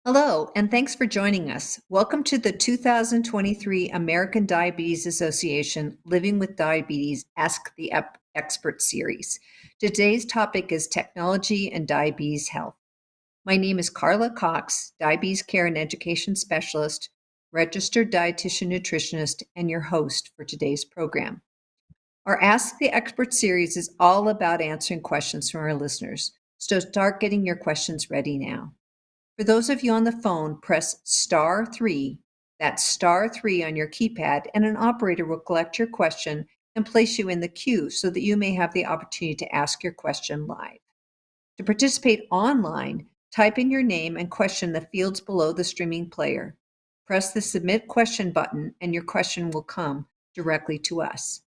Hello, and thanks for joining us. Welcome to the 2023 American Diabetes Association Living with Diabetes Ask the Expert series. Today's topic is technology and diabetes health. My name is Carla Cox, diabetes care and education specialist, registered dietitian nutritionist, and your host for today's program. Our Ask the Expert series is all about answering questions from our listeners, so start getting your questions ready now. For those of you on the phone, press star 3. That's star 3 on your keypad, and an operator will collect your question and place you in the queue so that you may have the opportunity to ask your question live. To participate online, type in your name and question in the fields below the streaming player. Press the submit question button, and your question will come directly to us.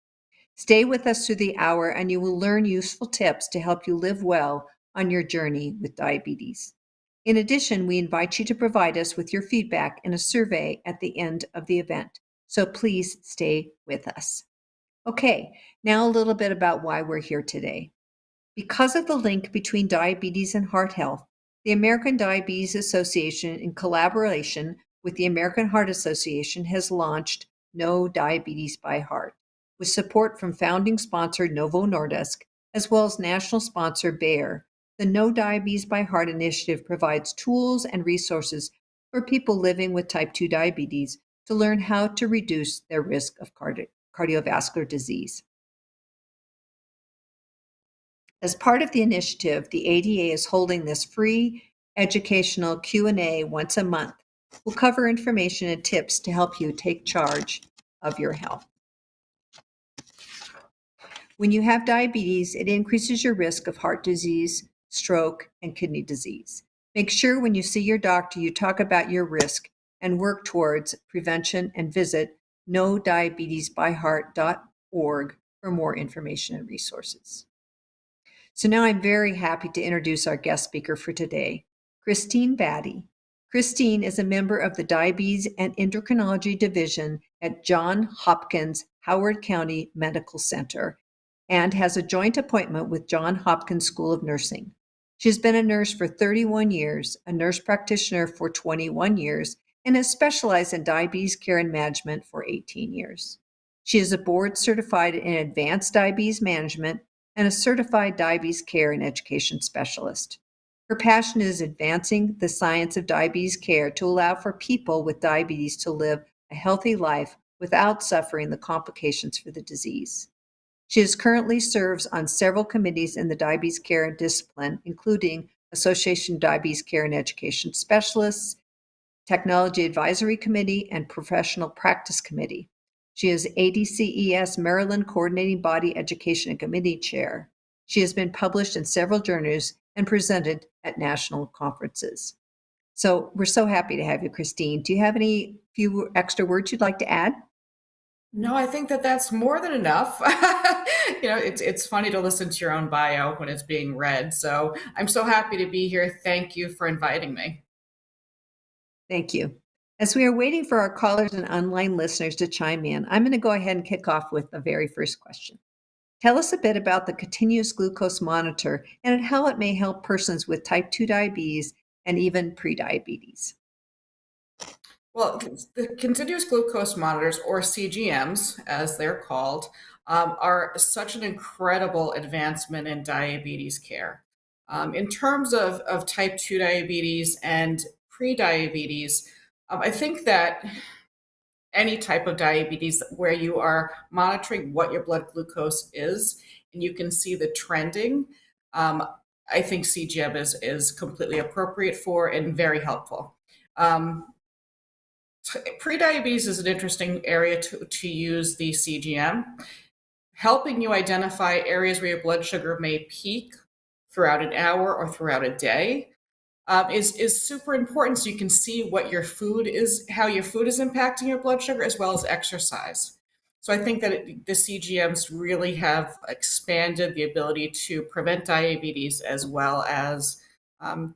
Stay with us through the hour, and you will learn useful tips to help you live well on your journey with diabetes. In addition, we invite you to provide us with your feedback in a survey at the end of the event. So please stay with us. Okay, now a little bit about why we're here today. Because of the link between diabetes and heart health, the American Diabetes Association, in collaboration with the American Heart Association, has launched No Diabetes by Heart, with support from founding sponsor Novo Nordisk, as well as national sponsor Bayer. The No Diabetes by Heart initiative provides tools and resources for people living with type 2 diabetes to learn how to reduce their risk of cardiovascular disease. As part of the initiative, the ADA is holding this free educational Q&A once a month. We'll cover information and tips to help you take charge of your health. When you have diabetes, it increases your risk of heart disease, stroke, and kidney disease. Make sure when you see your doctor, you talk about your risk and work towards prevention, and visit nodiabetesbyheart.org for more information and resources. So now I'm very happy to introduce our guest speaker for today, Christine Batty. Christine is a member of the Diabetes and Endocrinology Division at Johns Hopkins Howard County Medical Center and has a joint appointment with Johns Hopkins School of Nursing. She has been a nurse for 31 years, a nurse practitioner for 21 years, and has specialized in diabetes care and management for 18 years. She is a board certified in advanced diabetes management and a certified diabetes care and education specialist. Her passion is advancing the science of diabetes care to allow for people with diabetes to live a healthy life without suffering the complications for the disease. She currently serves on several committees in the diabetes care discipline, including Association of Diabetes Care and Education Specialists, Technology Advisory Committee, and Professional Practice Committee. She is ADCES Maryland Coordinating Body Education and Committee Chair. She has been published in several journals and presented at national conferences. So we're so happy to have you, Christine. Do you have any few extra words you'd like to add? No, I think that that's more than enough. It's funny to listen to your own bio when it's being read. So I'm so happy to be here. Thank you for inviting me. Thank you. As we are waiting for our callers and online listeners to chime in, I'm going to go ahead and kick off with the very first question. Tell us a bit about the continuous glucose monitor and how it may help persons with type 2 diabetes and even prediabetes. Well, the continuous glucose monitors, or CGMs, as they're called, are such an incredible advancement in diabetes care. In terms of type 2 diabetes and prediabetes, I think that any type of diabetes where you are monitoring what your blood glucose is and you can see the trending, I think CGM is completely appropriate for and very helpful. Prediabetes is an interesting area to use the CGM, helping you identify areas where your blood sugar may peak throughout an hour or throughout a day. Is super important so you can see what your food is, how your food is impacting your blood sugar, as well as exercise. So I think that the CGMs really have expanded the ability to prevent diabetes as well as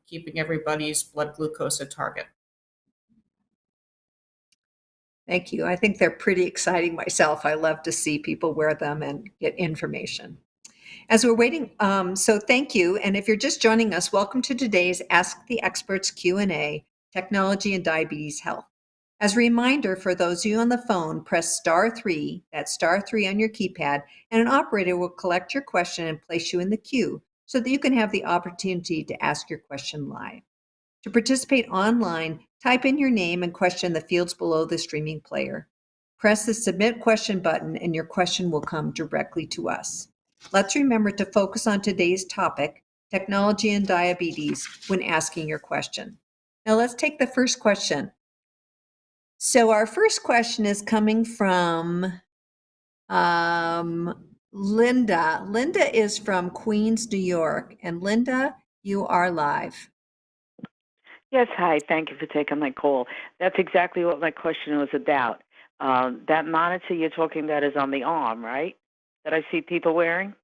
keeping everybody's blood glucose at target. Thank you. I think they're pretty exciting myself. I love to see people wear them and get information. As we're waiting, so thank you. And if you're just joining us, welcome to today's Ask the Experts Q&A, Technology and Diabetes Health. As a reminder, for those of you on the phone, press star 3, that's star 3 on your keypad, and an operator will collect your question and place you in the queue so that you can have the opportunity to ask your question live. To participate online, type in your name and question in the fields below the streaming player. Press the Submit Question button and your question will come directly to us. Let's remember to focus on today's topic, technology and diabetes, when asking your question. Now let's take the first question. So our first question is coming from Linda. Linda is from Queens, New York. And Linda, you are live. Yes, hi. Thank you for taking my call. That's exactly what my question was about. That monitor you're talking about is on the arm, right? That I see people wearing?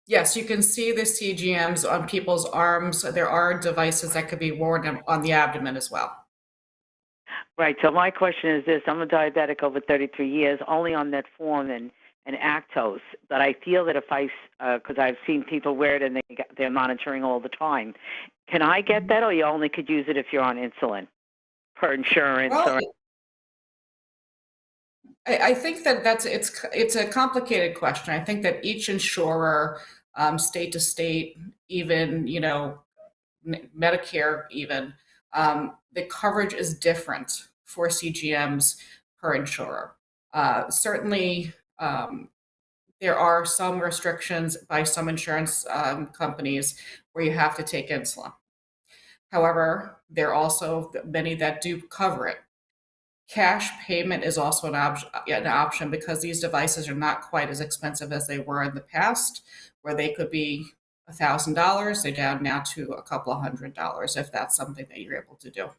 Yes, you can see the CGMs on people's arms. There are devices that could be worn on the abdomen as well. Right. So my question is this. I'm a diabetic over 33 years, only on metformin and Actos. But I feel that if because I've seen people wear it and they're monitoring all the time. Can I get that, or you only could use it if you're on insulin per insurance? Well, I think that it's a complicated question. I think that each insurer, state to state, even Medicare, even the coverage is different for CGMs per insurer. Certainly, there are some restrictions by some insurance companies where you have to take insulin. However, there are also many that do cover it. Cash payment is also an option because these devices are not quite as expensive as they were in the past, where they could be $1,000. They're down now to a couple of $100 if that's something that you're able to do.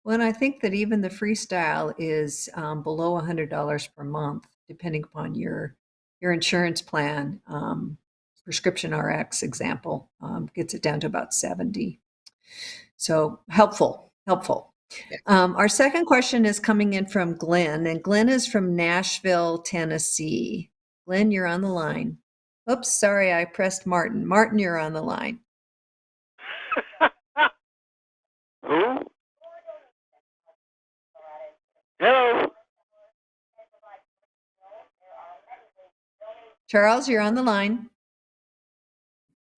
Well, and I think that even the Freestyle is below $100 per month, depending upon your insurance plan. Prescription RX example gets it down to about 70. So helpful. Yeah. Our second question is coming in from Glenn, and Glenn is from Nashville, Tennessee. Glenn, you're on the line. Oops, sorry, I pressed Martin. Martin, you're on the line. Who? Hello? Charles, you're on the line.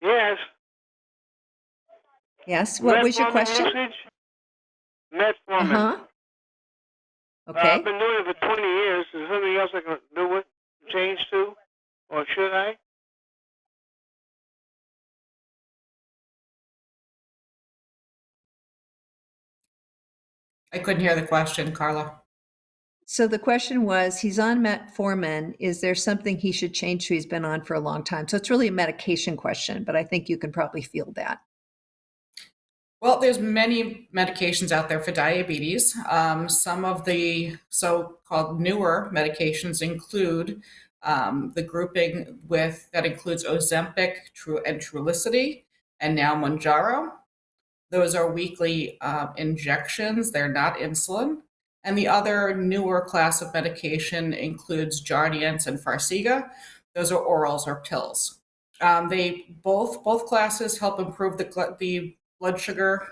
Yes. Yes, what was your question? Metformin. Uh-huh. Okay. I've been doing it for 20 years. Is there something else I can do it, change to, or should I? I couldn't hear the question, Carla. So the question was, he's on metformin. Is there something he should change to? He's been on for a long time. So it's really a medication question, but I think you can probably field that. Well, there's many medications out there for diabetes. Some of the so-called newer medications include the grouping that includes Ozempic, and Trulicity, and now Mounjaro. Those are weekly injections. They're not insulin. And the other newer class of medication includes Jardiance and Farxiga. Those are orals or pills. They both classes help improve the blood sugar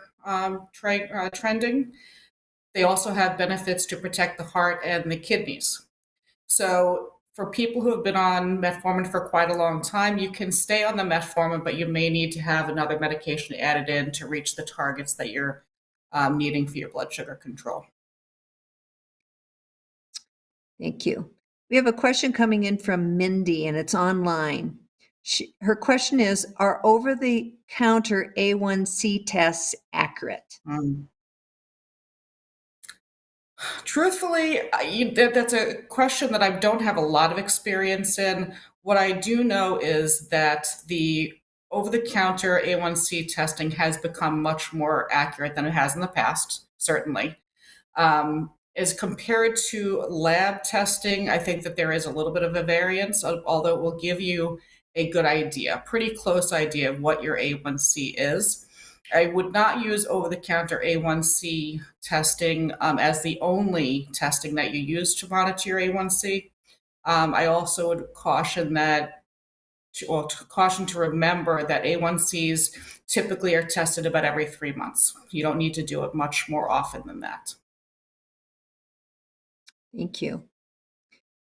trending. They also have benefits to protect the heart and the kidneys. So for people who have been on metformin for quite a long time, you can stay on the metformin, but you may need to have another medication added in to reach the targets that you're needing for your blood sugar control. Thank you. We have a question coming in from Mindy, and it's online. Her question is, are over-the-counter A1C tests accurate? Truthfully, that's a question that I don't have a lot of experience in. What I do know is that the over-the-counter A1C testing has become much more accurate than it has in the past, certainly. As compared to lab testing, I think that there is a little bit of a variance, although it will give you a good idea, pretty close idea of what your A1C is. I would not use over-the-counter A1C testing as the only testing that you use to monitor your A1C. I also would caution that caution to remember that A1Cs typically are tested about every 3 months. You don't need to do it much more often than that. Thank you.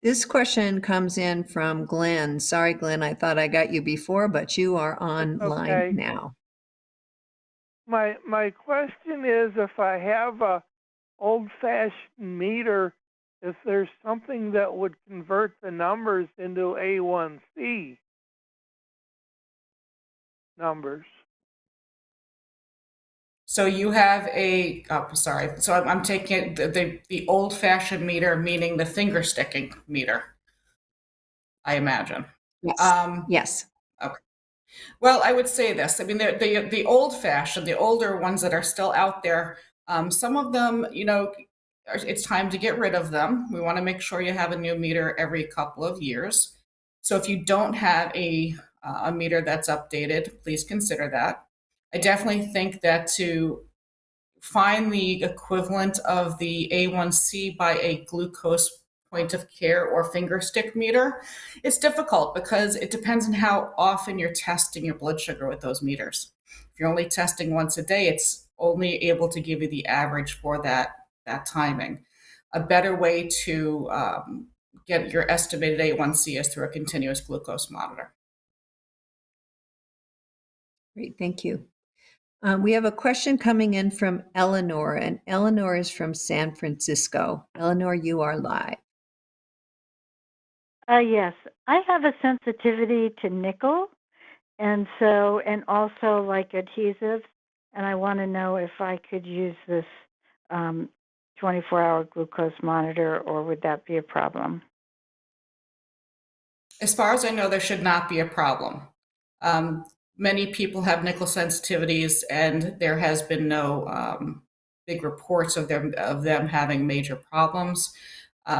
This question comes in from Glenn. Sorry, Glenn, I thought I got you before, but you are online Okay. now. My question is, if I have a old-fashioned meter, if there's something that would convert the numbers into A1C numbers. So you have so I'm taking the old-fashioned meter, meaning the finger sticking meter, I imagine. Yes. Yes. Okay. Well, I would say this. I mean, the old-fashioned, the older ones that are still out there, some of them, it's time to get rid of them. We want to make sure you have a new meter every couple of years. So if you don't have a meter that's updated, please consider that. I definitely think that to find the equivalent of the A1C by a glucose point of care or finger stick meter, it's difficult because it depends on how often you're testing your blood sugar with those meters. If you're only testing once a day, it's only able to give you the average for that timing. A better way to get your estimated A1C is through a continuous glucose monitor. Great, thank you. We have a question coming in from Eleanor, and Eleanor is from San Francisco. Eleanor, you are live. Yes, I have a sensitivity to nickel, and also like adhesives, and I want to know if I could use this 24-hour glucose monitor, or would that be a problem? As far as I know, there should not be a problem. Many people have nickel sensitivities, and there has been no big reports of them having major problems.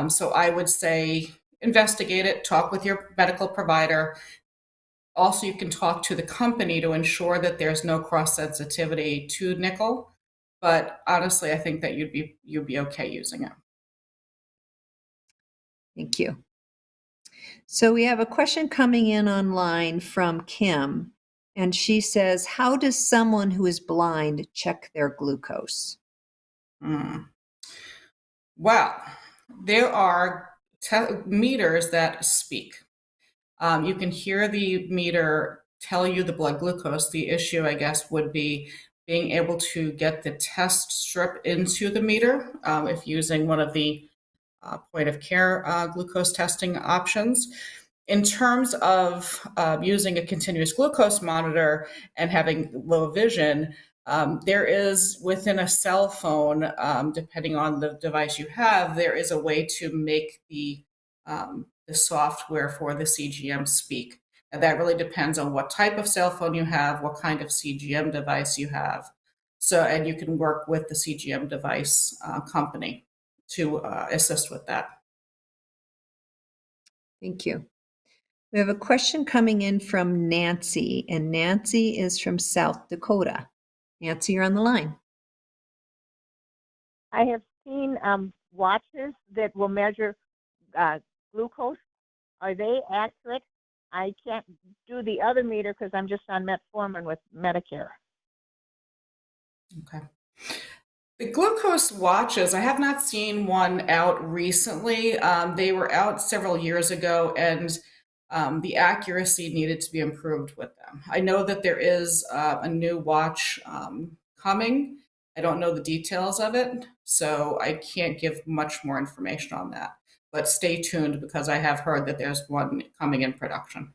So I would say investigate it, talk with your medical provider. Also, you can talk to the company to ensure that there's no cross sensitivity to nickel. But honestly, I think that you'd be okay using it. Thank you. So we have a question coming in online from Kim, and she says, how does someone who is blind check their glucose? Well, there are meters that speak. You can hear the meter tell you the blood glucose. The issue, I guess, would be being able to get the test strip into the meter if using one of the point of care glucose testing options. In terms of using a continuous glucose monitor and having low vision, there is within a cell phone, depending on the device you have, there is a way to make the software for the CGM speak. And that really depends on what type of cell phone you have, what kind of CGM device you have. So, and you can work with the CGM device company to assist with that. Thank you. We have a question coming in from Nancy, and Nancy is from South Dakota. Nancy, you're on the line. I have seen watches that will measure glucose. Are they accurate? I can't do the other meter because I'm just on metformin with Medicare. Okay. The glucose watches, I have not seen one out recently. They were out several years ago, and the accuracy needed to be improved with them. I know that there is a new watch coming. I don't know the details of it, so I can't give much more information on that. But stay tuned because I have heard that there's one coming in production.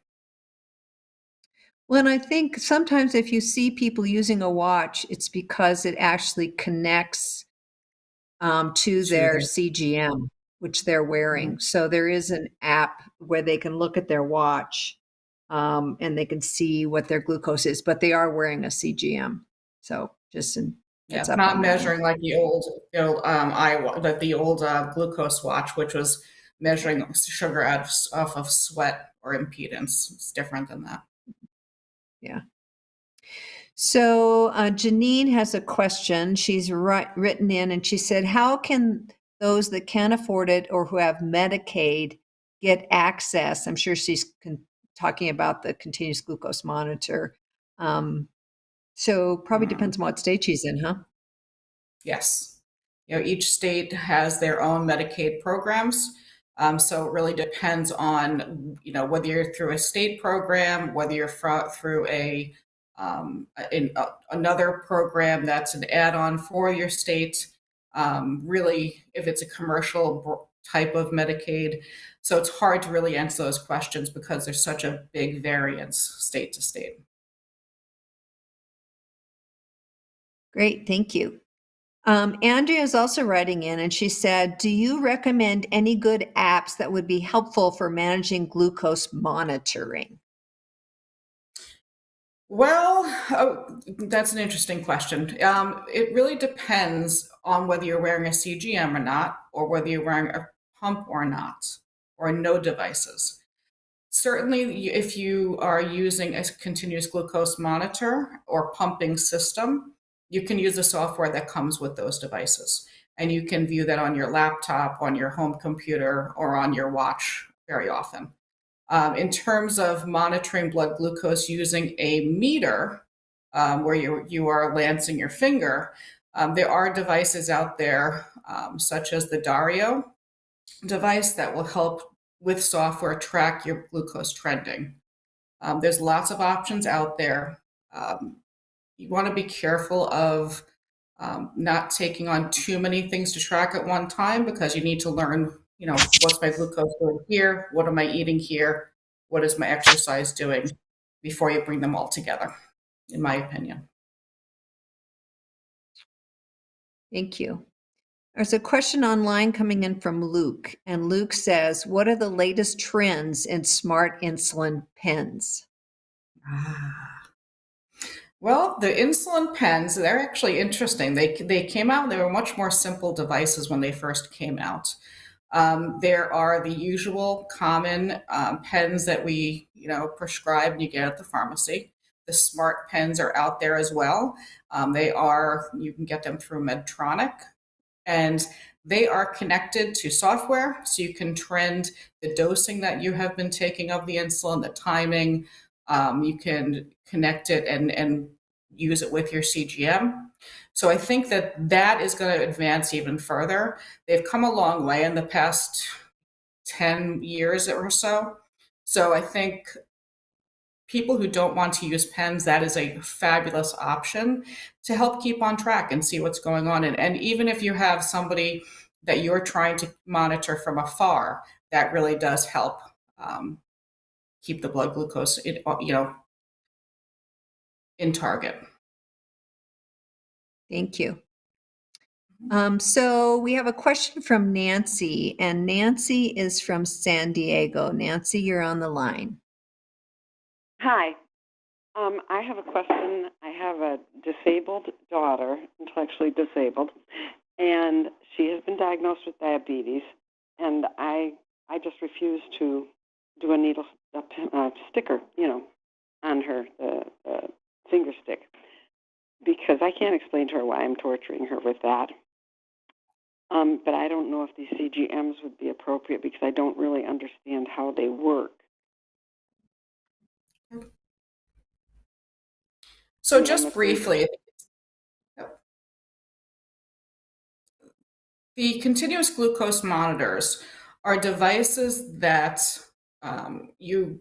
Well, and I think sometimes if you see people using a watch, it's because it actually connects to their CGM, which they're wearing. So there is an app where they can look at their watch and they can see what their glucose is, but they are wearing a CGM. So just it's not measuring like the old glucose watch, which was measuring sugar off of sweat or impedance. It's different than that. Yeah. So Janine has a question. She's written in, and she said, how can those that can't afford it or who have Medicaid get access? I'm sure she's talking about the continuous glucose monitor. So probably depends on what state she's in, huh? Yes. Each state has their own Medicaid programs. So it really depends on, whether you're through a state program, whether you're through another program that's an add-on for your state. Really, if it's a commercial type of Medicaid. So it's hard to really answer those questions because there's such a big variance state to state. Great, thank you. Andrea is also writing in, and she said, do you recommend any good apps that would be helpful for managing glucose monitoring? Well, that's an interesting question. It really depends on whether you're wearing a CGM or not, or whether you're wearing a pump or not, or no devices. Certainly, if you are using a continuous glucose monitor or pumping system, you can use the software that comes with those devices. And you can view that on your laptop, on your home computer, or on your watch very often. In terms of monitoring blood glucose using a meter, where you are lancing your finger, there are devices out there, such as the Dario device, that will help with software track your glucose trending. There's lots of options out there. You want to be careful of not taking on too many things to track at one time, because you need to learn, what's my glucose doing here? What am I eating here? What is my exercise doing, before you bring them all together, in my opinion. Thank you. There's a question online coming in from Luke, and Luke says, what are the latest trends in smart insulin pens? Well, the insulin pens, they're actually interesting. They came out, they were much more simple devices when they first came out. There are the usual common pens that we, prescribe and you get at the pharmacy. The smart pens are out there as well. You can get them through Medtronic, and they are connected to software, so you can trend the dosing that you have been taking of the insulin, the timing. You can connect it and use it with your CGM. So I think that is going to advance even further. They've come a long way in the past 10 years or so. So I think people who don't want to use pens, that is a fabulous option to help keep on track and see what's going on. And even if you have somebody that you're trying to monitor from afar, that really does help keep the blood glucose in target. Thank you. So we have a question from Nancy, and Nancy is from San Diego. Nancy, you're on the line. Hi. I have a question. I have a disabled daughter, intellectually disabled, and she has been diagnosed with diabetes, and I just refuse to do a needle sticker, on her finger stick, because I can't explain to her why I'm torturing her with that. But I don't know if these CGMs would be appropriate, because I don't really understand how they work. So just briefly, the continuous glucose monitors are devices that you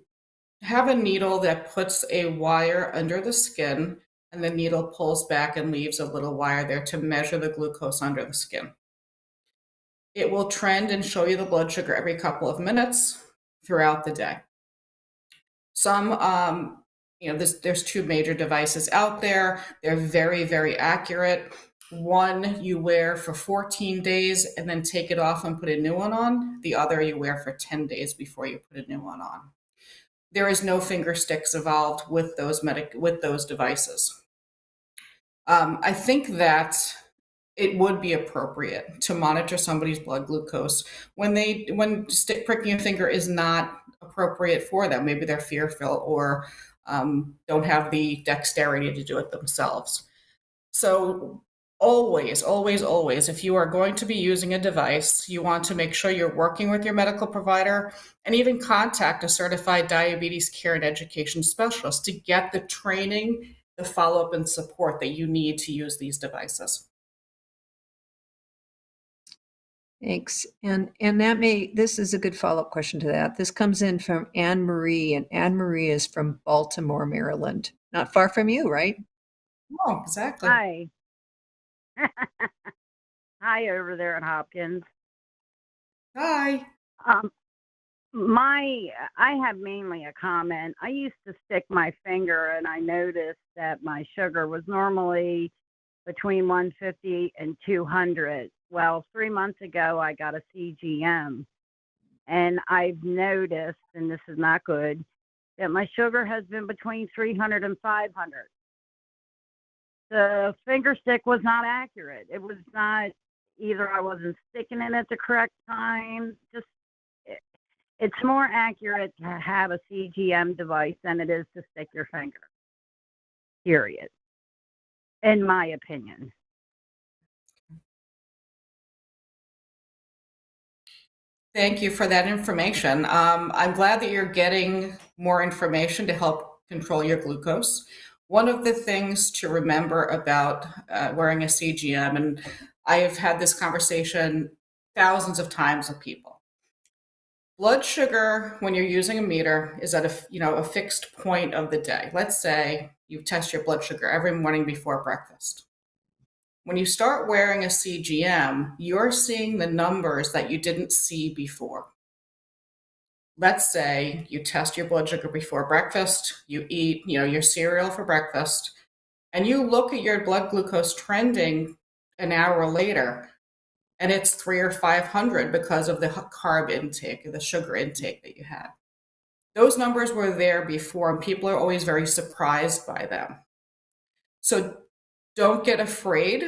have a needle that puts a wire under the skin, and the needle pulls back and leaves a little wire there to measure the glucose under the skin. It will trend and show you the blood sugar every couple of minutes throughout the day. Some, there's two major devices out there. They're very, very accurate. One you wear for 14 days and then take it off and put a new one on. The other you wear for 10 days before you put a new one on. There is no finger sticks involved with those devices. I think that it would be appropriate to monitor somebody's blood glucose when pricking a finger is not appropriate for them. Maybe they're fearful or don't have the dexterity to do it themselves. So Always, always, always, if you are going to be using a device, you want to make sure you're working with your medical provider and even contact a certified diabetes care and education specialist to get the training, the follow-up, and support that you need to use these devices. Thanks. And this is a good follow-up question to that. This comes in from Anne Marie, and Anne Marie is from Baltimore, Maryland. Not far from you, right? Oh, exactly. Hi. Hi over there at Hopkins. Hi. Um, I have mainly a comment. I used to stick my finger and I noticed that my sugar was normally between 150 and 200. Well, 3 months ago, I got a CGM and I've noticed, and this is not good, that my sugar has been between 300 and 500. The finger stick was not accurate. It was not, either I wasn't sticking it at the correct time. Just it's more accurate to have a CGM device than it is to stick your finger. Period. In my opinion. Thank you for that information. I'm glad that you're getting more information to help control your glucose. One of the things to remember about wearing a CGM, and I have had this conversation thousands of times with people. Blood sugar, when you're using a meter, is at a fixed point of the day. Let's say you test your blood sugar every morning before breakfast. When you start wearing a CGM, you're seeing the numbers that you didn't see before. Let's say you test your blood sugar before breakfast, you eat, your cereal for breakfast, and you look at your blood glucose trending an hour later, and it's 300 or 500 because of the carb intake, the sugar intake that you had. Those numbers were there before, and people are always very surprised by them. So don't get afraid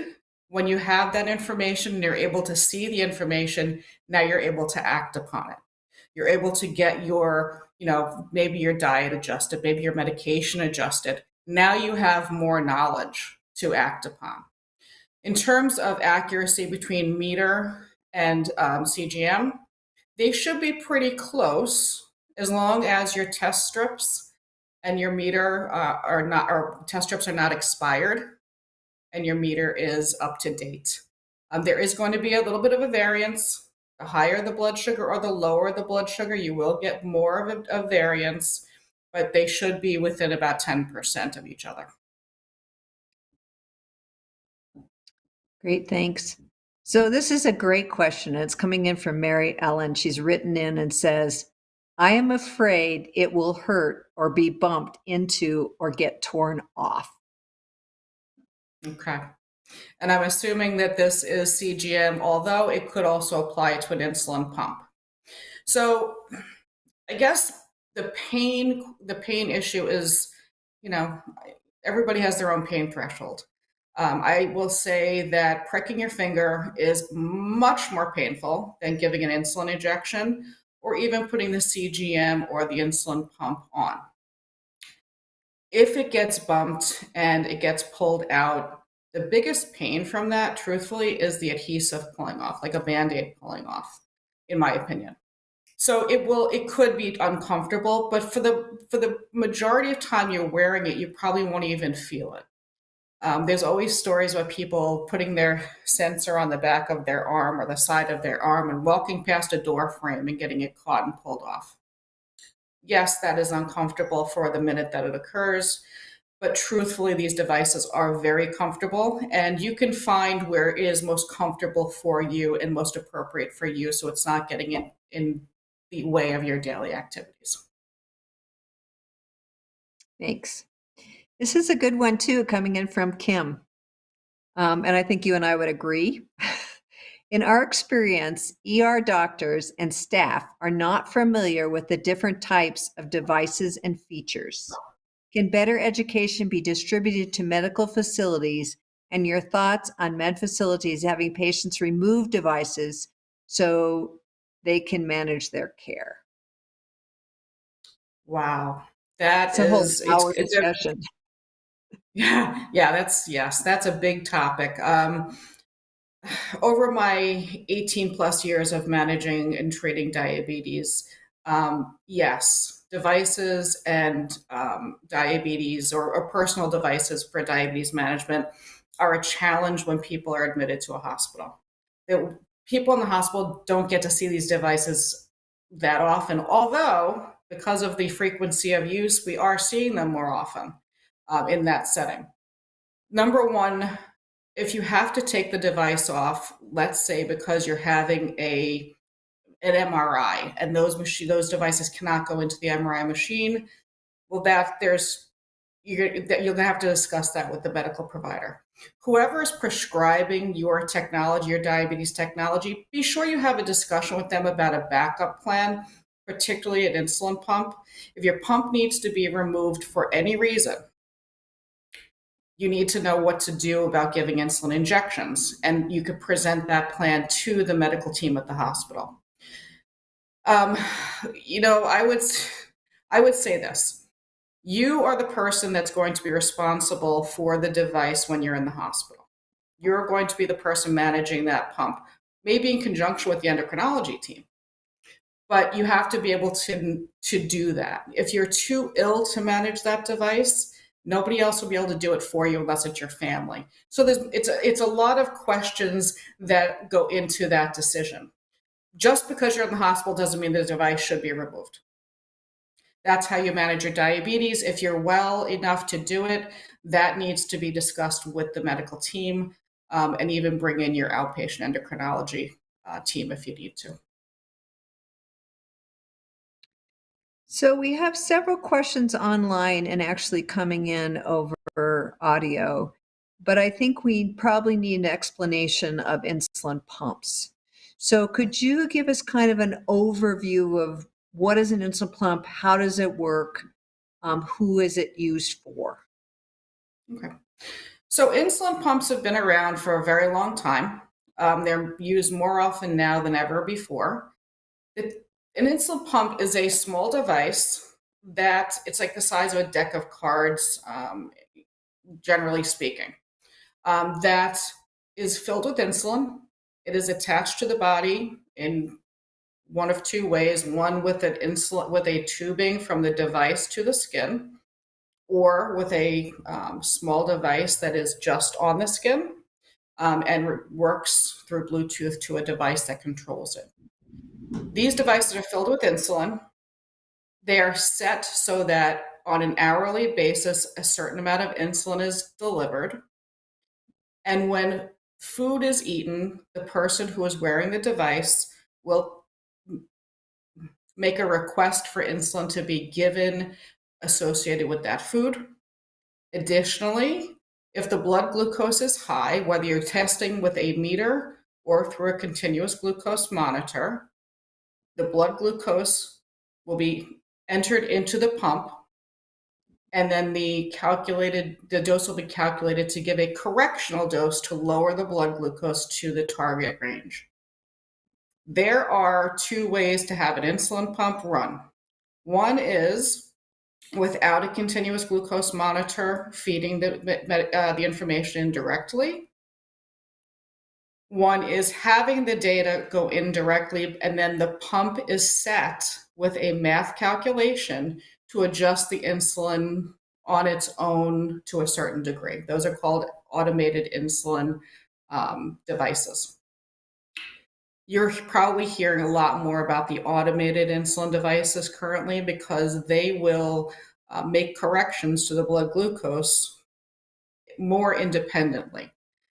when you have that information and you're able to see the information. Now you're able to act upon it. You're able to get your, maybe your diet adjusted, maybe your medication adjusted. Now you have more knowledge to act upon. In terms of accuracy between meter and CGM, they should be pretty close as long as your test strips and your meter test strips are not expired and your meter is up to date. There is going to be a little bit of a variance. The higher the blood sugar or the lower the blood sugar, you will get more of a variance, but they should be within about 10% of each other. Great, thanks. So this is a great question. It's coming in from Mary Ellen. She's written in and says, I am afraid it will hurt or be bumped into or get torn off. Okay. And I'm assuming that this is CGM, although it could also apply to an insulin pump. So I guess the pain issue is, everybody has their own pain threshold. I will say that pricking your finger is much more painful than giving an insulin injection or even putting the CGM or the insulin pump on. If it gets bumped and it gets pulled out, the biggest pain from that, truthfully, is the adhesive pulling off, like a Band-Aid pulling off, in my opinion. So it could be uncomfortable, but for the majority of time you're wearing it, you probably won't even feel it. There's always stories about people putting their sensor on the back of their arm or the side of their arm and walking past a door frame and getting it caught and pulled off. Yes, that is uncomfortable for the minute that it occurs, but truthfully, these devices are very comfortable, and you can find where it is most comfortable for you and most appropriate for you, so it's not getting in the way of your daily activities. Thanks. This is a good one too, coming in from Kim. And I think you and I would agree. In our experience, ER doctors and staff are not familiar with the different types of devices and features. Can better education be distributed to medical facilities, and your thoughts on med facilities having patients remove devices so they can manage their care? Wow. That it's a whole is hour it's discussion. That's a big topic. Over my 18 plus years of managing and treating diabetes, yes, devices and diabetes or personal devices for diabetes management are a challenge when people are admitted to a hospital. People in the hospital don't get to see these devices that often, although because of the frequency of use, we are seeing them more often in that setting. Number one, if you have to take the device off, let's say because you're having an MRI and those devices cannot go into the MRI machine, well, you're going to have to discuss that with the medical provider. Whoever is prescribing your technology, your diabetes technology, be sure you have a discussion with them about a backup plan, particularly an insulin pump. If your pump needs to be removed for any reason, you need to know what to do about giving insulin injections, and you could present that plan to the medical team at the hospital. I would say this. You are the person that's going to be responsible for the device when you're in the hospital. You're going to be the person managing that pump, maybe in conjunction with the endocrinology team. But you have to be able to do that. If you're too ill to manage that device, nobody else will be able to do it for you unless it's your family. So it's a lot of questions that go into that decision. Just because you're in the hospital doesn't mean the device should be removed. That's how you manage your diabetes. If you're well enough to do it, that needs to be discussed with the medical team, and even bring in your outpatient endocrinology team if you need to. So we have several questions online and actually coming in over audio, but I think we probably need an explanation of insulin pumps. So could you give us kind of an overview of what is an insulin pump? How does it work? Who is it used for? Okay. So insulin pumps have been around for a very long time. They're used more often now than ever before. An insulin pump is a small device that it's like the size of a deck of cards, generally speaking, that is filled with insulin. It is attached to the body in one of two ways: one with a tubing from the device to the skin, or with a small device that is just on the skin and works through Bluetooth to a device that controls it. These devices are filled with insulin. They are set so that on an hourly basis, a certain amount of insulin is delivered. And when food is eaten, the person who is wearing the device will make a request for insulin to be given associated with that food. Additionally, if the blood glucose is high, whether you're testing with a meter or through a continuous glucose monitor, the blood glucose will be entered into the pump, and then the dose will be calculated to give a correctional dose to lower the blood glucose to the target range. There are two ways to have an insulin pump run. One is without a continuous glucose monitor feeding the information directly. One is having the data go in directly, and then the pump is set with a math calculation to adjust the insulin on its own to a certain degree. Those are called automated insulin devices. You're probably hearing a lot more about the automated insulin devices currently because they will make corrections to the blood glucose more independently,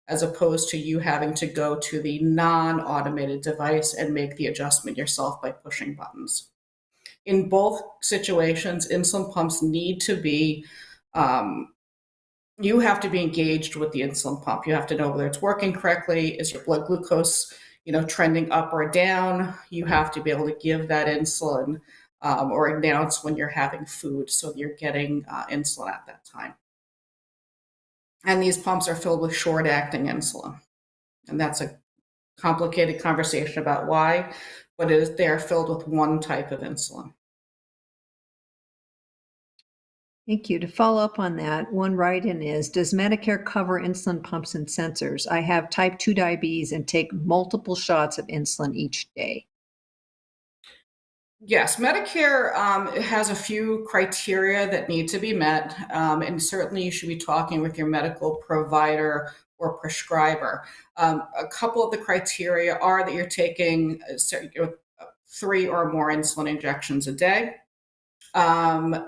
as opposed to you having to go to the non-automated device and make the adjustment yourself by pushing buttons. In both situations, insulin pumps need to be, you have to be engaged with the insulin pump. You have to know whether it's working correctly. Is your blood glucose, trending up or down? You have to be able to give that insulin or announce when you're having food so that you're getting insulin at that time. And these pumps are filled with short-acting insulin. And that's a complicated conversation about why, but they are filled with one type of insulin. Thank you. To follow up on that, one write-in is, does Medicare cover insulin pumps and sensors? I have type 2 diabetes and take multiple shots of insulin each day. Yes, Medicare has a few criteria that need to be met, and certainly you should be talking with your medical provider or prescriber. A couple of the criteria are that you're taking 3 or more insulin injections a day,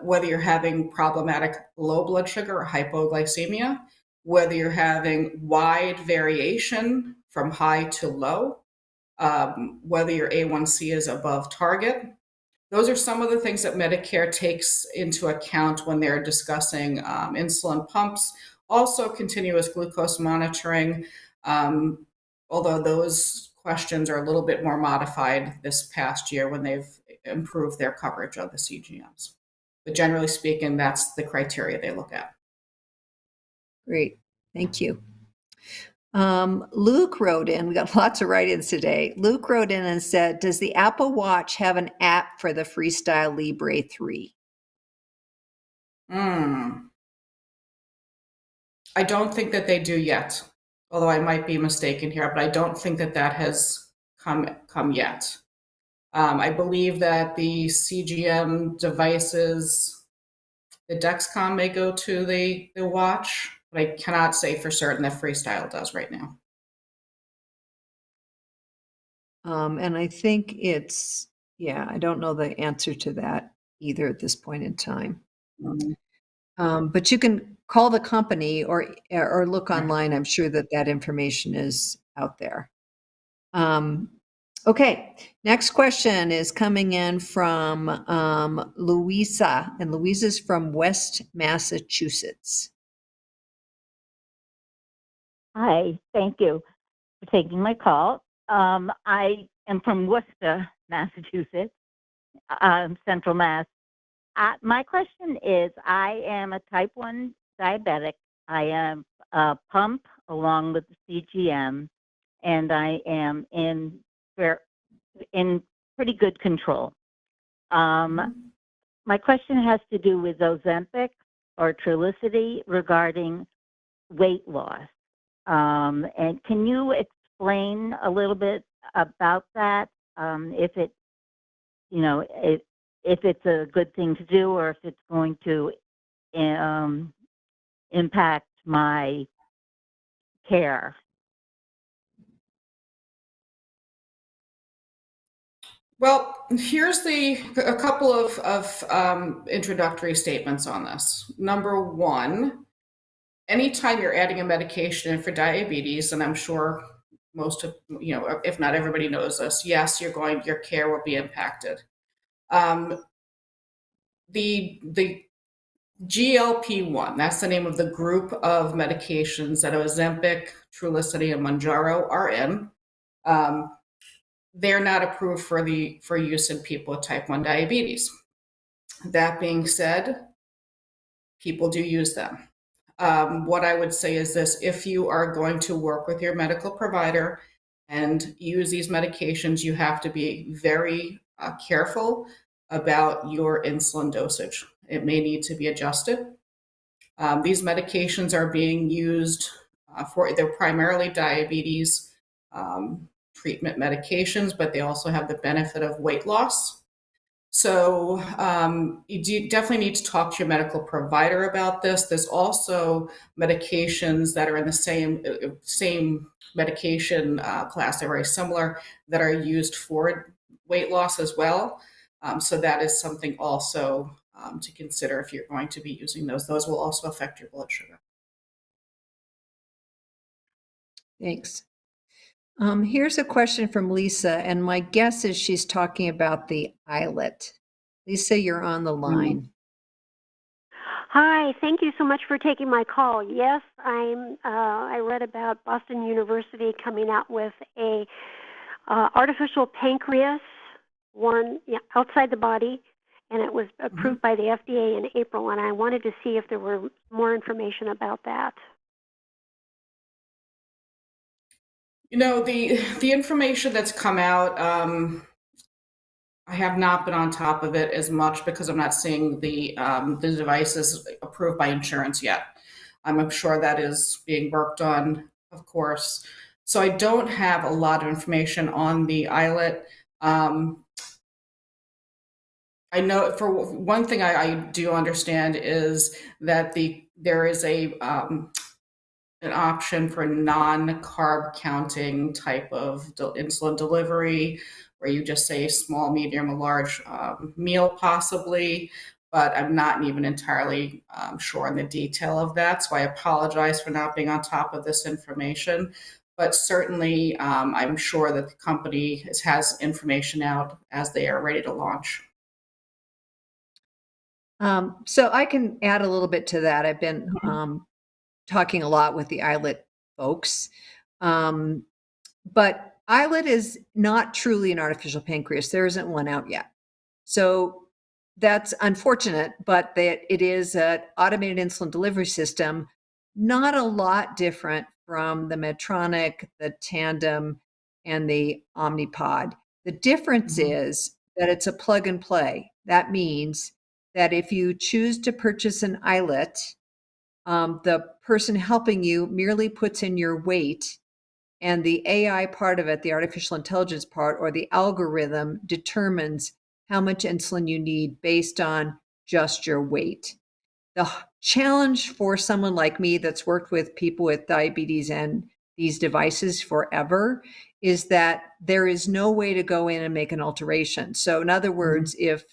whether you're having problematic low blood sugar or hypoglycemia, whether you're having wide variation from high to low, whether your A1C is above target. Those are some of the things that Medicare takes into account when they're discussing insulin pumps. Also, continuous glucose monitoring, although those questions are a little bit more modified this past year when they've improved their coverage of the CGMs. But generally speaking, that's the criteria they look at. Great. Thank you. Luke wrote in, we got lots of write-ins today. Luke wrote in and said, does the Apple Watch have an app for the Freestyle Libre 3? I don't think that they do yet, although I might be mistaken here, but I don't think that that has come yet. I believe that the CGM devices, the Dexcom may go to the watch, but I cannot say for certain that Freestyle does right now. And I think it's, I don't know the answer to that either at this point in time. But you can call the company or look online. I'm sure that information is out there. Okay, next question is coming in from Louisa, and Louisa's from West Massachusetts. Hi, thank you for taking my call. I am from Worcester, Massachusetts, Central Mass. My question is, I am a type 1 diabetic. I am a pump along with the CGM, and I am in pretty good control. My question has to do with Ozempic or Trulicity regarding weight loss. And can you explain a little bit about that? If it, if it's a good thing to do, or if it's going to impact my care. Well, here's a couple of introductory statements on this. Number one, anytime you're adding a medication in for diabetes, and I'm sure most of, if not everybody knows this, yes, your care will be impacted. The GLP-1, that's the name of the group of medications that Ozempic, Trulicity, and Mounjaro are in. They're not approved for use in people with type 1 diabetes. That being said, people do use them. What I would say is this: if you are going to work with your medical provider and use these medications, you have to be very careful about your insulin dosage. It may need to be adjusted. These medications are being used they're primarily diabetes treatment medications, but they also have the benefit of weight loss. So you definitely need to talk to your medical provider about this. There's also medications that are in the same medication class, they're very similar, that are used for weight loss as well. So that is something also to consider if you're going to be using those. Those will also affect your blood sugar. Thanks. Here's a question from Lisa, and my guess is she's talking about the iLet. Lisa, you're on the line. Hi, thank you so much for taking my call. Yes, I read about Boston University coming out with a artificial pancreas, outside the body, and it was approved by the FDA in April, and I wanted to see if there were more information about that. The information that's come out, I have not been on top of it as much because I'm not seeing the devices approved by insurance yet. I'm sure that is being worked on, of course. So I don't have a lot of information on the iLet. I know for one thing I do understand is that there is an option for non-carb counting type of insulin delivery, where you just say small, medium, or large meal possibly, but I'm not even entirely sure on the detail of that. So I apologize for not being on top of this information. But certainly, I'm sure that the company has information out as they are ready to launch. So I can add a little bit to that. I've been talking a lot with the iLet folks. But iLet is not truly an artificial pancreas. There isn't one out yet. So that's unfortunate, but it is an automated insulin delivery system, not a lot different from the Medtronic, the Tandem, and the Omnipod. The difference is that it's a plug and play. That means that if you choose to purchase an iLet, the person helping you merely puts in your weight, and the AI part of it, the artificial intelligence part, or the algorithm determines how much insulin you need based on just your weight. The challenge for someone like me that's worked with people with diabetes and these devices forever is that there is no way to go in and make an alteration. So in other words, if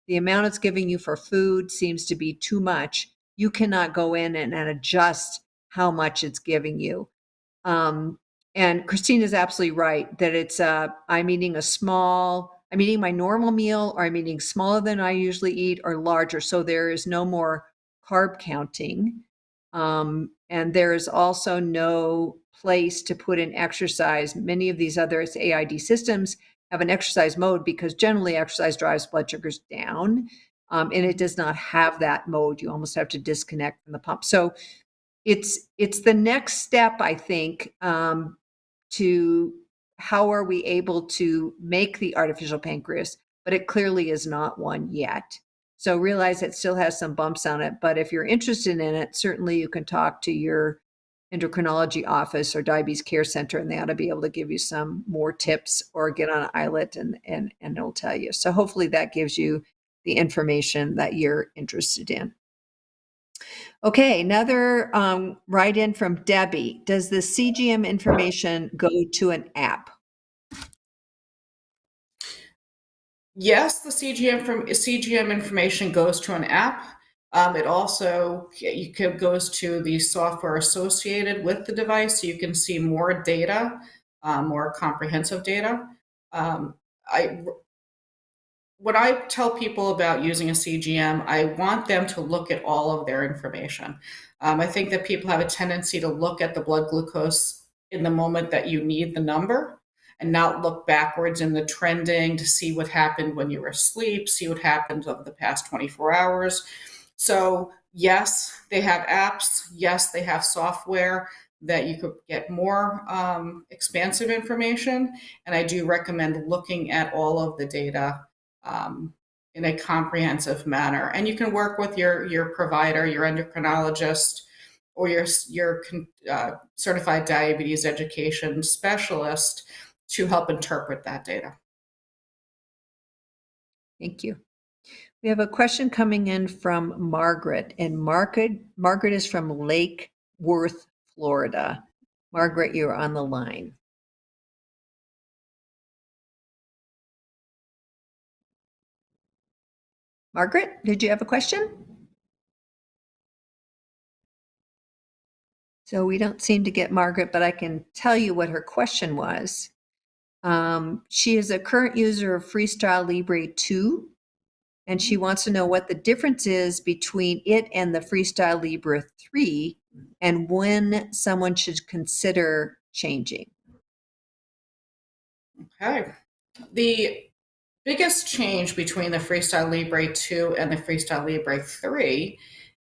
the amount it's giving you for food seems to be too much, you cannot go in and adjust how much it's giving you. And Christine is absolutely right that it's I'm eating my normal meal, or I'm eating smaller than I usually eat, or larger. So there is no more carb counting. And there is also no place to put in exercise. Many of these other AID systems have an exercise mode because generally exercise drives blood sugars down. And it does not have that mode. You almost have to disconnect from the pump. So it's the next step, I think, to how are we able to make the artificial pancreas, but it clearly is not one yet. So realize it still has some bumps on it, but if you're interested in it, certainly you can talk to your endocrinology office or diabetes care center, and they ought to be able to give you some more tips, or get on iLet and it'll tell you. So hopefully that gives you the information that you're interested in. Okay, another write-in from Debbie. Does the CGM information go to an app? Yes, the CGM information goes to an app. It also goes to the software associated with the device, so you can see more data, more comprehensive data. When I tell people about using a CGM, I want them to look at all of their information. I think that people have a tendency to look at the blood glucose in the moment that you need the number, and not look backwards in the trending to see what happened when you were asleep, see what happened over the past 24 hours. So yes, they have apps. Yes, they have software that you could get more expansive information. And I do recommend looking at all of the data in a comprehensive manner. And you can work with your provider, your endocrinologist, or your certified diabetes education specialist to help interpret that data. Thank you. We have a question coming in from Margaret, and Margaret is from Lake Worth, Florida. Margaret, you're on the line. Margaret, did you have a question? So we don't seem to get Margaret, but I can tell you what her question was. She is a current user of Freestyle Libre 2, and she wants to know what the difference is between it and the Freestyle Libre 3, and when someone should consider changing. Okay. The biggest change between the Freestyle Libre 2 and the Freestyle Libre 3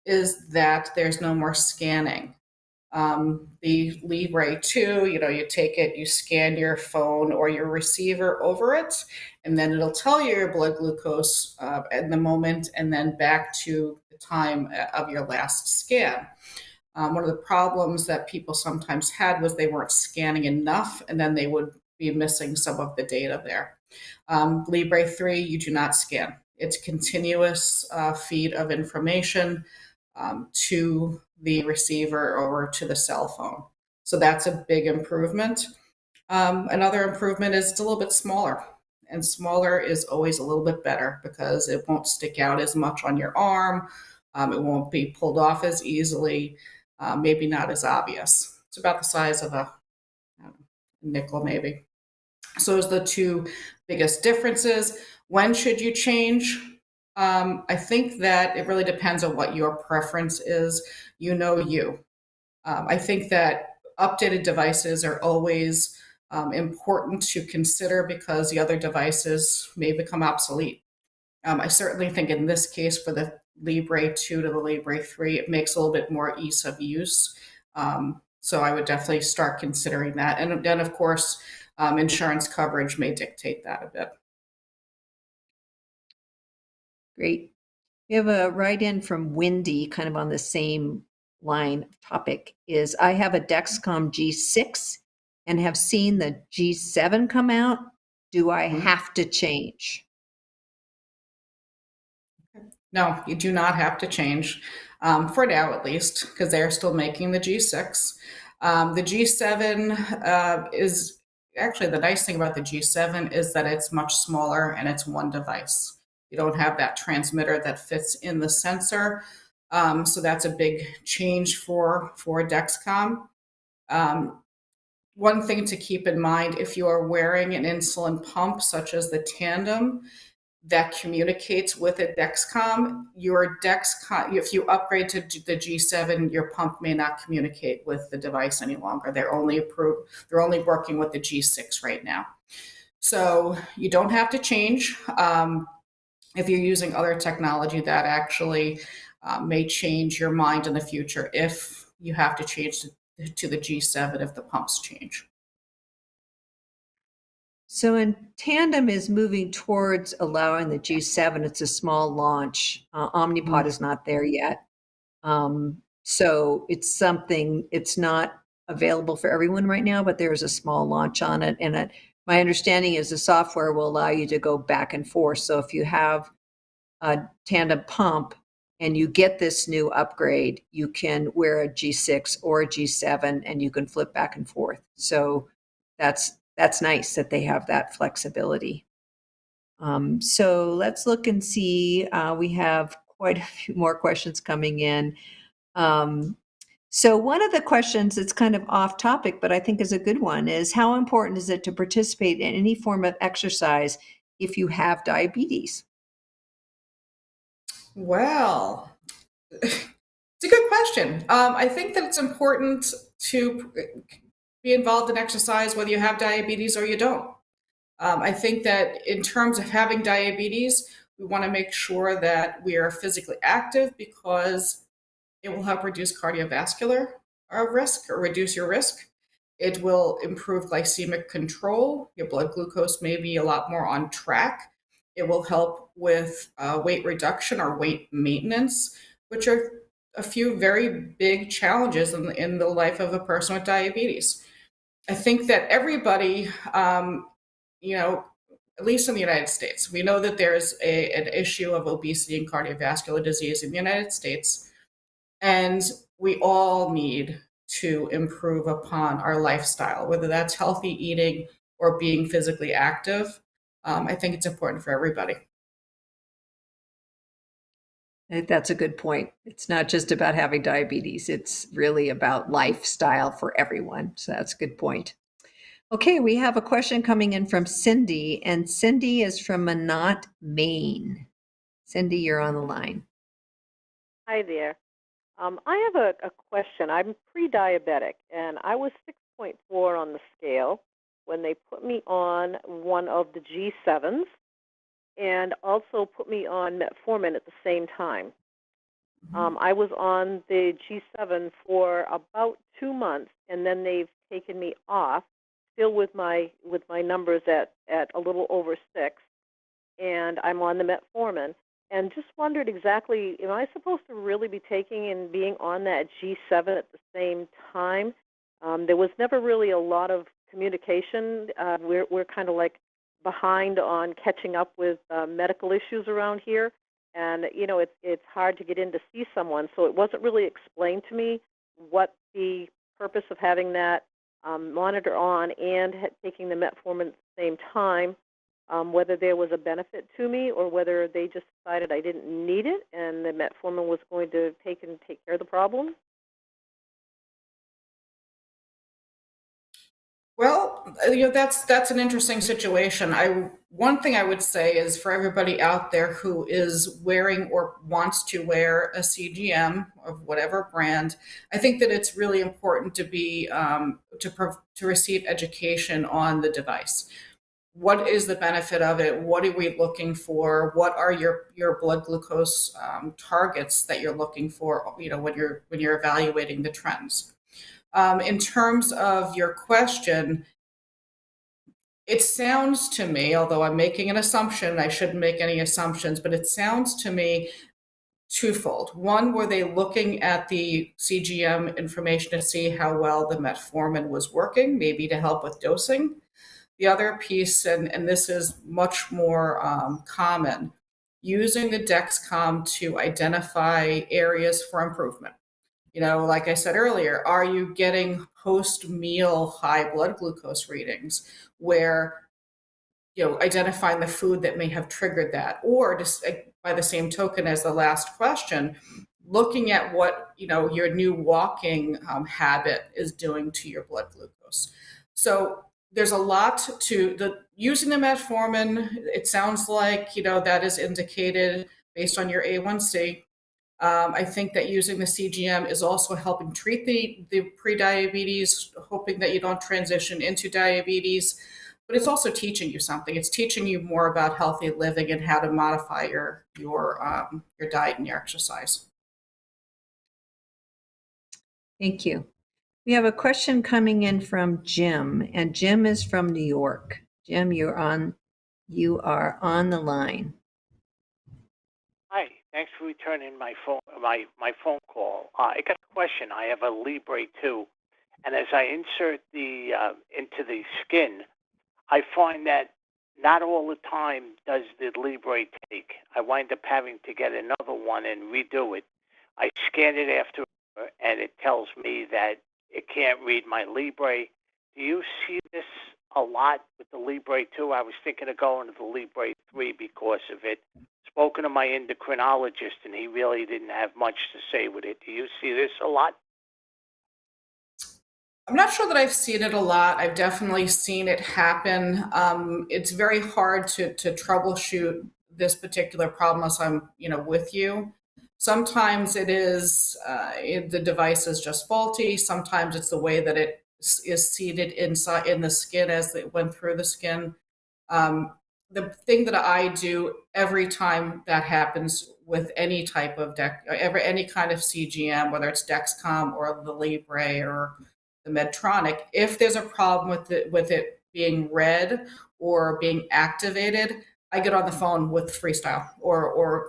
is that there's no more scanning. The Libre 2, you take it, you scan your phone or your receiver over it, and then it'll tell you your blood glucose at the moment and then back to the time of your last scan. One of the problems that people sometimes had was they weren't scanning enough, and then they would be missing some of the data there. Libre 3, you do not scan. It's continuous feed of information to the receiver or to the cell phone. So that's a big improvement. Another improvement is it's a little bit smaller. And smaller is always a little bit better because it won't stick out as much on your arm. It won't be pulled off as easily, maybe not as obvious. It's about the size of a nickel, maybe. So those are the two biggest differences. When should you change? I think that it really depends on what your preference is. You. I think that updated devices are always important to consider because the other devices may become obsolete. I certainly think in this case for the Libre 2 to the Libre 3, it makes a little bit more ease of use. So I would definitely start considering that. And then, of course, insurance coverage may dictate that a bit. Great. We have a write-in from Wendy, kind of on the same line of topic, is I have a Dexcom G6 and have seen the G7 come out. Do I have to change? No, you do not have to change, for now at least, because they're still making the G6. The G7 is actually the nice thing about the G7 is that it's much smaller and it's one device. You don't have that transmitter that fits in the sensor. So that's a big change for Dexcom. One thing to keep in mind, if you are wearing an insulin pump, such as the Tandem, that communicates with a Dexcom, if you upgrade to the G7, your pump may not communicate with the device any longer. They're only working with the G6 right now. So you don't have to change. If you're using other technology, that actually may change your mind in the future if you have to change to the G7 if the pumps change. So, in Tandem is moving towards allowing the G7. It's a small launch. Omnipod is not there yet. So it's something, it's not available for everyone right now, but there's a small launch on it. And my understanding is the software will allow you to go back and forth. So if you have a Tandem pump and you get this new upgrade, you can wear a G6 or a G7 and you can flip back and forth. So that's nice that they have that flexibility. So let's look and see. We have quite a few more questions coming in. So one of the questions that's kind of off topic, but I think is a good one, is how important is it to participate in any form of exercise if you have diabetes? Well, it's a good question. I think that it's important to be involved in exercise whether you have diabetes or you don't. I think that in terms of having diabetes, we want to make sure that we are physically active because it will help reduce cardiovascular risk or reduce your risk. It will improve glycemic control. Your blood glucose may be a lot more on track. It will help with weight reduction or weight maintenance, which are a few very big challenges in the life of a person with diabetes. I think that everybody, at least in the United States, we know that there's an issue of obesity and cardiovascular disease in the United States. And we all need to improve upon our lifestyle, whether that's healthy eating or being physically active. I think it's important for everybody. I think that's a good point. It's not just about having diabetes. It's really about lifestyle for everyone. So that's a good point. Okay, we have a question coming in from Cindy, and Cindy is from Minot, Maine. Cindy, you're on the line. Hi there. I have a question. I'm pre-diabetic, and I was 6.4 on the scale when they put me on one of the G7s and also put me on metformin at the same time. I was on the G7 for about 2 months, and then they've taken me off, still with my numbers at a little over 6, and I'm on the metformin. And just wondered exactly, am I supposed to really be taking and being on that G7 at the same time? There was never really a lot of communication. We're kind of like behind on catching up with medical issues around here, and it's hard to get in to see someone. So it wasn't really explained to me what the purpose of having that monitor on and taking the metformin at the same time. Whether there was a benefit to me or whether they just decided I didn't need it and the metformin was going to take care of the problem. Well, that's an interesting situation. One thing I would say is for everybody out there who is wearing or wants to wear a CGM of whatever brand, I think that it's really important to be to receive education on the device. What is the benefit of it? What are we looking for? What are your blood glucose targets that you're looking for? When you're evaluating the trends. In terms of your question, it sounds to me, although I'm making an assumption, I shouldn't make any assumptions, but it sounds to me twofold. One, were they looking at the CGM information to see how well the metformin was working, maybe to help with dosing? The other piece, and this is much more common, using the Dexcom to identify areas for improvement. Like I said earlier, are you getting post-meal high blood glucose readings where, identifying the food that may have triggered that? Or just by the same token as the last question, looking at what, your new walking habit is doing to your blood glucose. So there's a lot to using the metformin. It sounds like, that is indicated based on your A1C. I think that using the CGM is also helping treat the prediabetes, hoping that you don't transition into diabetes, but it's also teaching you something. It's teaching you more about healthy living and how to modify your diet and your exercise. Thank you. We have a question coming in from Jim, and Jim is from New York. Jim, you are on the line. Hi, thanks for returning my phone call. I got a question. I have a Libre 2, and as I insert the into the skin, I find that not all the time does the Libre take. I wind up having to get another one and redo it. I scan it after, and it tells me that it can't read my Libre. Do you see this a lot with the Libre 2? I was thinking of going to the Libre 3 because of it. Spoken to my endocrinologist, and he really didn't have much to say with it. Do you see this a lot? I'm not sure that I've seen it a lot. I've definitely seen it happen. It's very hard to troubleshoot this particular problem unless I'm, with you. Sometimes it is the device is just faulty. Sometimes it's the way that it is seated inside in the skin as it went through the skin. The thing that I do every time that happens with any type of any kind of CGM, whether it's Dexcom or the Libre or the Medtronic, if there's a problem with it being read or being activated, I get on the phone with Freestyle or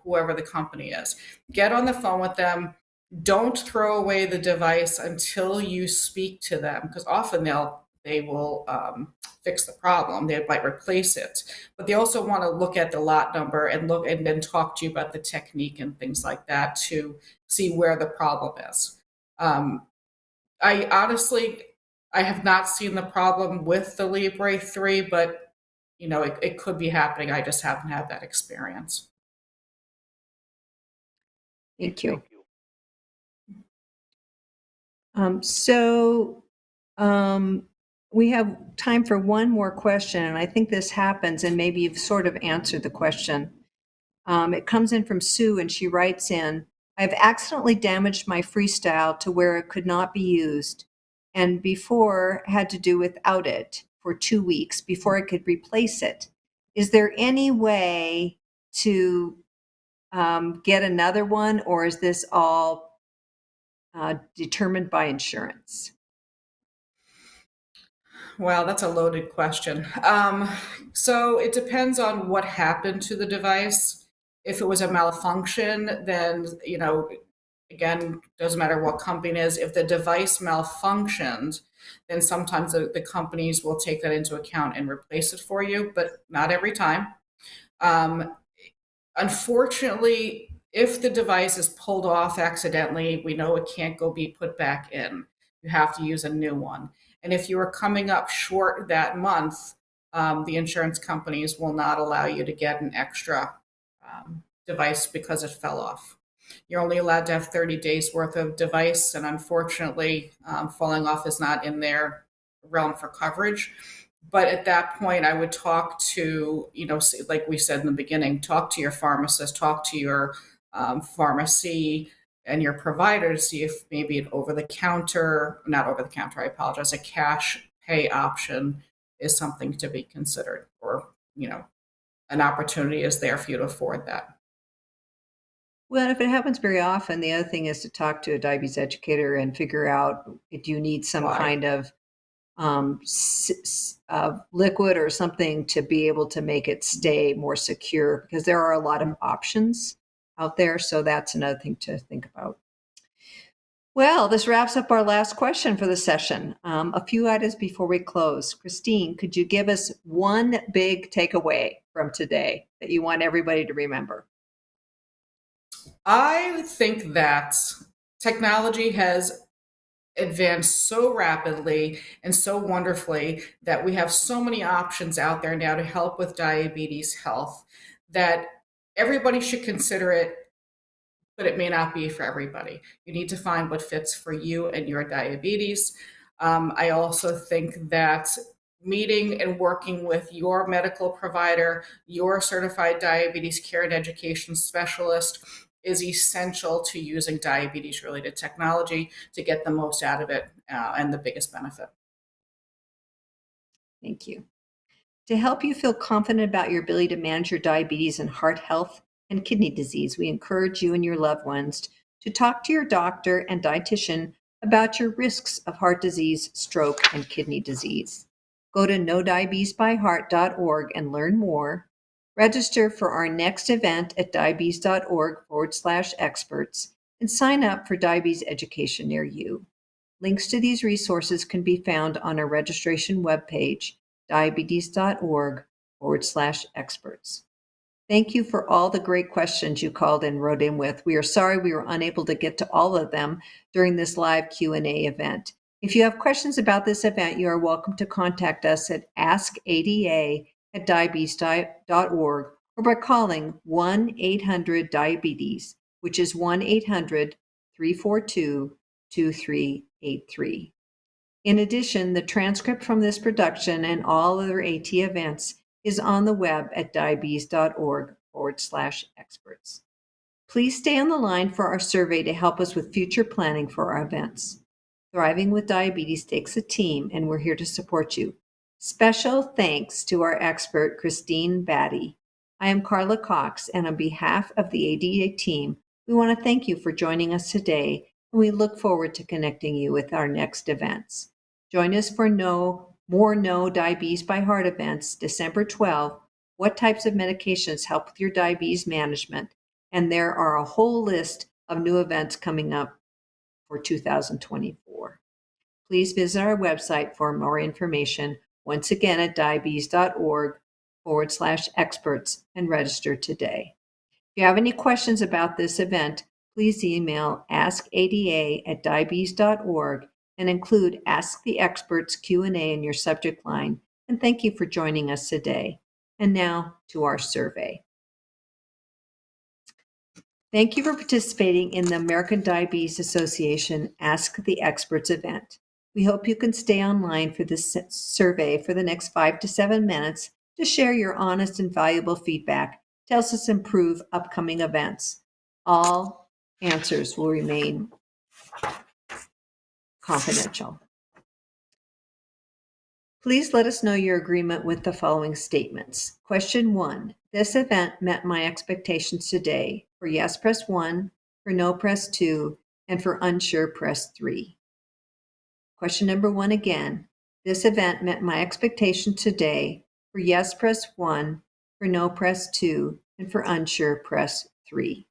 whoever the company is. Get on the phone with them. Don't throw away the device until you speak to them, because often they will fix the problem. They might replace it, but they also want to look at the lot number and then talk to you about the technique and things like that to see where the problem is. I honestly have not seen the problem with the Libre 3, but it could be happening. I just haven't had that experience. Thank you. We have time for one more question, and I think this happens, and maybe you've sort of answered the question. It comes in from Sue, and she writes in, I've accidentally damaged my Freestyle to where it could not be used, and before had to do without it for 2 weeks before I could replace it. Is there any way to get another one, or is this all determined by insurance? Well, that's a loaded question. So it depends on what happened to the device. If it was a malfunction, then, again, doesn't matter what company it is. If the device malfunctioned, then sometimes the companies will take that into account and replace it for you, but not every time. Um, Unfortunately, if the device is pulled off accidentally, we know it can't be put back in. You have to use a new one. And if you are coming up short that month, the insurance companies will not allow you to get an extra device because it fell off. You're only allowed to have 30 days worth of device, and unfortunately, falling off is not in their realm for coverage. But at that point, I would talk to, like we said in the beginning, talk to your pharmacist, talk to your pharmacy and your provider to see if maybe an not over the counter, I apologize, a cash pay option is something to be considered, or, an opportunity is there for you to afford that. Well, if it happens very often, the other thing is to talk to a diabetes educator and figure out if you need some Why? kind of liquid or something to be able to make it stay more secure, because there are a lot of options out there. So that's another thing to think about. Well, this wraps up our last question for the session. A few items before we close. Christine, could you give us one big takeaway from today that you want everybody to remember? I think that technology has advanced so rapidly and so wonderfully that we have so many options out there now to help with diabetes health that everybody should consider it, but it may not be for everybody. You need to find what fits for you and your diabetes. I also think that meeting and working with your medical provider, your certified diabetes care and education specialist, is essential to using diabetes related technology to get the most out of it and the biggest benefit. Thank you. To help you feel confident about your ability to manage your diabetes and heart health and kidney disease, we encourage you and your loved ones to talk to your doctor and dietitian about your risks of heart disease, stroke, and kidney disease. Go to nodiabetesbyheart.org and learn more. Register for our next event at diabetes.org/experts and sign up for diabetes education near you. Links to these resources can be found on our registration webpage, diabetes.org/experts. Thank you for all the great questions you called and wrote in with. We are sorry we were unable to get to all of them during this live Q&A event. If you have questions about this event, you are welcome to contact us at askada@diabetes.org or by calling 1-800-DIABETES, which is 1-800-342-2383. In addition, the transcript from this production and all other AT events is on the web at diabetes.org/experts. Please stay on the line for our survey to help us with future planning for our events. Thriving with diabetes takes a team, and we're here to support you. Special thanks to our expert, Christine Batty. I am Carla Cox, and on behalf of the ADA team, we want to thank you for joining us today, and we look forward to connecting you with our next events. Join us for more No Diabetes by Heart events, December 12th. What types of medications help with your diabetes management? And there are a whole list of new events coming up for 2024. Please visit our website for more information, once again at diabetes.org/experts, and register today. If you have any questions about this event, please email askada@diabetes.org and include Ask the Experts Q&A in your subject line. And thank you for joining us today. And now to our survey. Thank you for participating in the American Diabetes Association Ask the Experts event. We hope you can stay online for this survey for the next 5 to 7 minutes to share your honest and valuable feedback to help us improve upcoming events. All answers will remain confidential. Please let us know your agreement with the following statements. Question 1. This event met my expectations today. For yes, press 1. For no, press 2. And for unsure, press 3. Question number 1 again. This event met my expectation today. For yes, press 1. For no, press 2. And for unsure, press 3.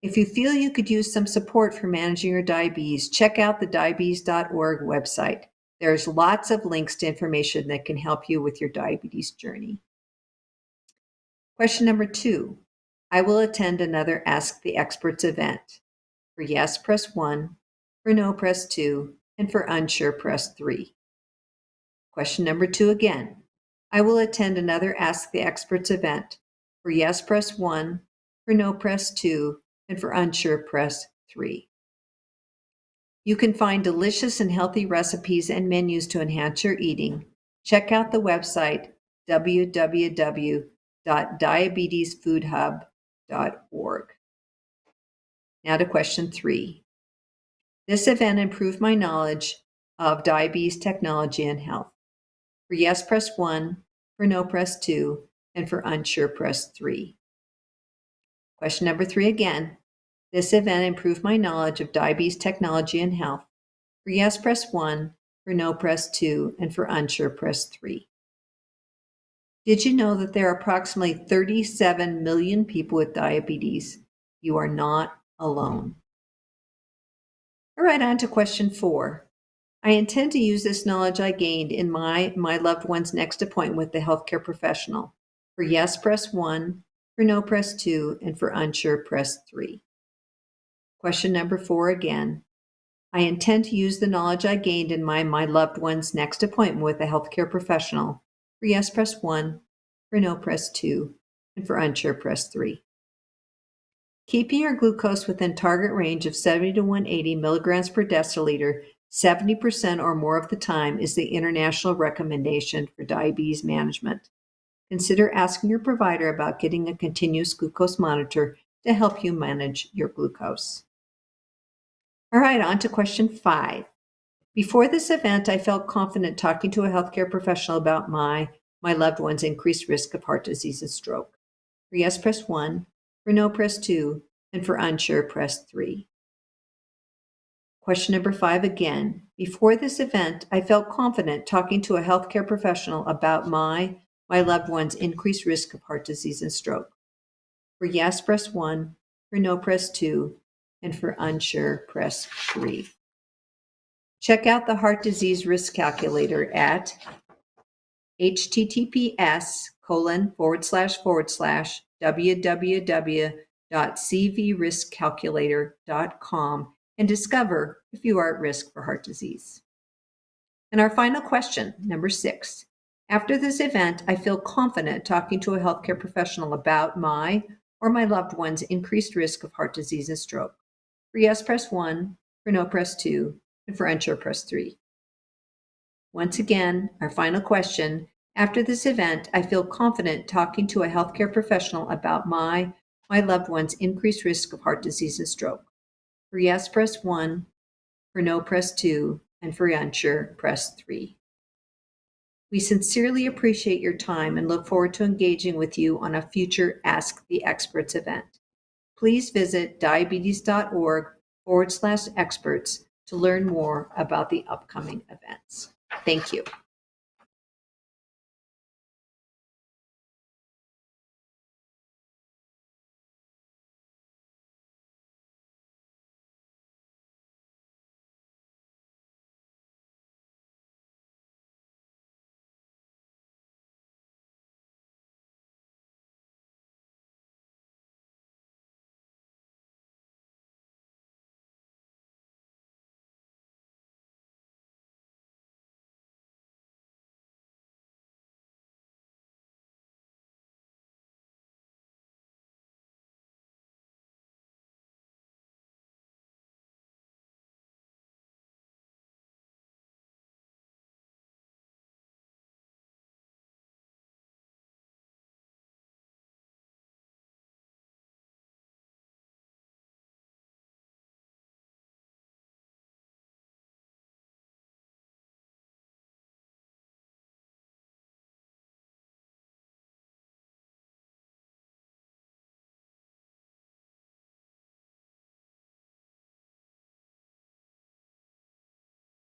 If you feel you could use some support for managing your diabetes, check out the diabetes.org website. There's lots of links to information that can help you with your diabetes journey. Question number 2. I will attend another Ask the Experts event. For yes, press 1. For no, press 2. And for unsure, press 3. Question number 2 again. I will attend another Ask the Experts event. For yes, press 1. For no, press 2. And for unsure, press 3. You can find delicious and healthy recipes and menus to enhance your eating. Check out the website www.diabetesfoodhub.org. Now to question 3. This event improved my knowledge of diabetes technology and health. For yes, press 1. For no, press 2. And for unsure, press 3. Question number 3 again. This event improved my knowledge of diabetes technology and health. For yes, press 1. For no, press 2. And for unsure, press 3. Did you know that there are approximately 37 million people with diabetes? You are not alone. All right, on to question 4. I intend to use this knowledge I gained in my loved one's next appointment with the healthcare professional. For yes, press 1. For no, press 2. And for unsure, press 3. Question number 4 again. I intend to use the knowledge I gained in my loved one's next appointment with a healthcare professional. For yes, press 1. For no, press 2. And for unsure, press 3. Keeping your glucose within target range of 70 to 180 milligrams per deciliter 70% or more of the time is the international recommendation for diabetes management. Consider asking your provider about getting a continuous glucose monitor to help you manage your glucose. All right, on to question 5. Before this event, I felt confident talking to a healthcare professional about my loved one's increased risk of heart disease and stroke. For yes, press 1. For no, press 2. And for unsure, press 3. Question number 5 again. Before this event, I felt confident talking to a healthcare professional about my loved one's increased risk of heart disease and stroke. For yes, press 1. For no, press 2. And for unsure, press 3. Check out the heart disease risk calculator at https://www.cvriskcalculator.com and discover if you are at risk for heart disease. And our final question, number 6. After this event, I feel confident talking to a healthcare professional about my loved one's increased risk of heart disease and stroke. For yes, press 1. For no, press 2. And for unsure, press 3. Once again, our final question. After this event, I feel confident talking to a healthcare professional about my loved one's increased risk of heart disease and stroke. For yes, press 1. For no, press 2. And for unsure, press 3. We sincerely appreciate your time and look forward to engaging with you on a future Ask the Experts event. Please visit diabetes.org/experts to learn more about the upcoming events. Thank you.